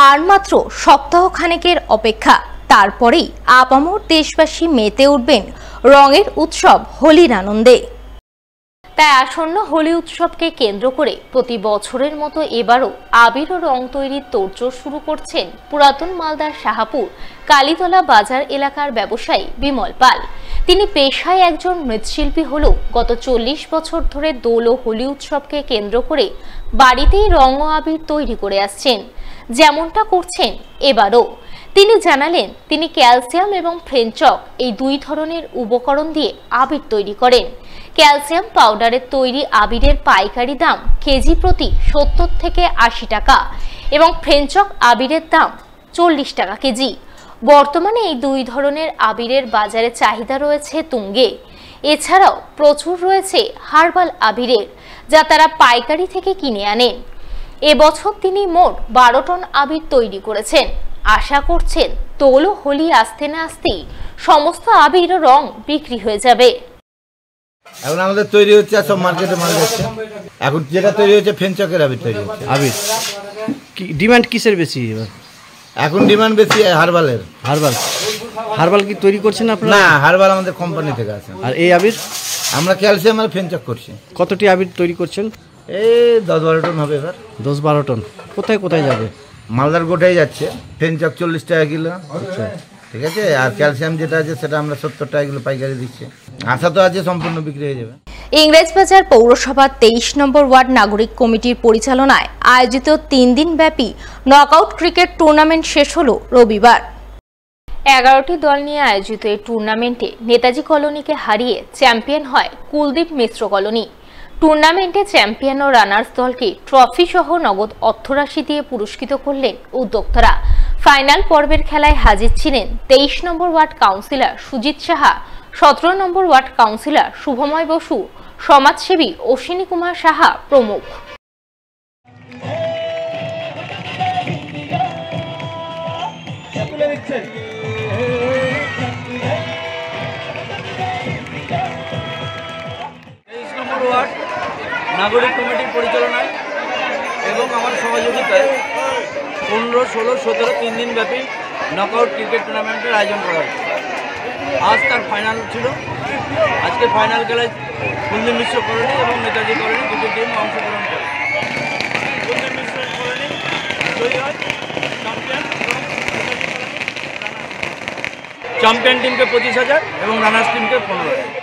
আর মাত্র সপ্তাহখানেকের অপেক্ষা, তারপরেই আপামর দেশবাসী মেতে উঠবেন রঙের উৎসব হোলির আনন্দে। তাই আসন্ন হোলি উৎসবকে কেন্দ্র করে প্রতি বছরের মতো এবারও আবির ও রং তৈরির তোড়জোড় শুরু করছেন পুরাতন মালদার শাহাপুর কালীতলা বাজার এলাকার ব্যবসায়ী বিমল পাল। তিনি পেশায় একজন মৃৎশিল্পী হলেও গত 40 বছর ধরে দোল ও হোলি উৎসবকে কেন্দ্র করে বাড়িতেই রং ও আবির তৈরি করে আসছেন, যেমনটা করছেন এবারও। তিনি জানালেন তিনি ক্যালসিয়াম এবং ফ্রেঞ্চক এই দুই ধরনের উপকরণ দিয়ে আবির তৈরি করেন। ক্যালসিয়াম পাউডারের তৈরি আবিরের পাইকারি দাম কেজি প্রতি 70 থেকে 80 টাকা এবং ফ্রেঞ্চক আবিরের দাম 40 টাকা কেজি। বর্তমানে এই দুই ধরনের আবিরের বাজারে চাহিদা রয়েছে তুঙ্গে। এছাড়াও প্রচুর রয়েছে হার্বাল আবিরের, যা তারা পাইকারি থেকে কিনে আনেন। এবছর তিনি মোট 12 টন আবির তৈরি করেছেন। আশা করছেন দোল ও হোলি আসতে না আসতেই সমস্ত আবির ও রং বিক্রি হয়ে যাবে। এখন আমাদের তৈরি হচ্ছে, সব মার্কেটে মাল যাচ্ছে। এখন যেটা তৈরি হচ্ছে ফ্রেঞ্চকের আবির তৈরি হচ্ছে। আবির ডিমান্ড কিসের বেশি এবার? এখন ডিমান্ড বেশি হার্বালের। হার্বাল কি তৈরি করছেন আপনারা? না, হার্বাল আমাদের কোম্পানি থেকে আছে। আর এই আবির আমরা ক্যালসিয়াম আর ফ্রেঞ্চক করছি। কতটি আবির তৈরি করছেন? এই 10-12 টন হবে এবার। 10-12 টন। কোথায় কোথায় যাবে? মালদার গোটাই যাচ্ছে। ফ্রেঞ্চক 40 টাকা কিলো, ঠিক আছে। আর ক্যালসিয়াম যেটা আছে সেটা আমরা 70 টাকা কিলো পাইকারি দিচ্ছি। আশা তো আছে সম্পূর্ণ বিক্রি হয়ে যাবে। ইংরেজবাজার পৌরসভার 23 নম্বর ওয়ার্ড নাগরিক কমিটির পরিচালনায় আয়োজিত 3 দিন ব্যাপী নকআউট ক্রিকেট টুর্নামেন্ট শেষ হলো রবিবার। 11টি দল নিয়ে আয়োজিত এই টুর্নামেন্টে নেতাজি কলোনিকে হারিয়ে চ্যাম্পিয়ন হয় কুলদীপ মিশ্র কলোনি। টুর্নামেন্টে চ্যাম্পিয়ন ও রানার্স দলকে ট্রফি সহ নগদ অর্থরাশি দিয়ে পুরস্কৃত করলেন উদ্যোক্তারা। ফাইনাল পর্বের খেলায় হাজির ছিলেন 23 নম্বর ওয়ার্ড কাউন্সিলর সুজিত সাহা, 17 নম্বর ওয়ার্ড কাউন্সিলর শুভময় বসু, সমাজসেবী অশ্বিনী কুমার সাহা প্রমুখ। নাগরিক কমিটির পরিচালনায় এবং আমার সহযোগিতায় 15, 16, 17 3 দিন ব্যাপী নকআউট ক্রিকেট টুর্নামেন্টের আয়োজন করা হয়েছে। আজ তার ফাইনাল ছিল। আজকে ফাইনাল খেলায় কুলদীপ মিশ্র কলোনি এবং নেতাজি কলোনি দুটি টিম অংশগ্রহণ করে। কুলদীপ মিশ্র কলোনি জয়ী হয়, চ্যাম্পিয়ন টিমকে 25,000 এবং রানার্স টিমকে 15,000।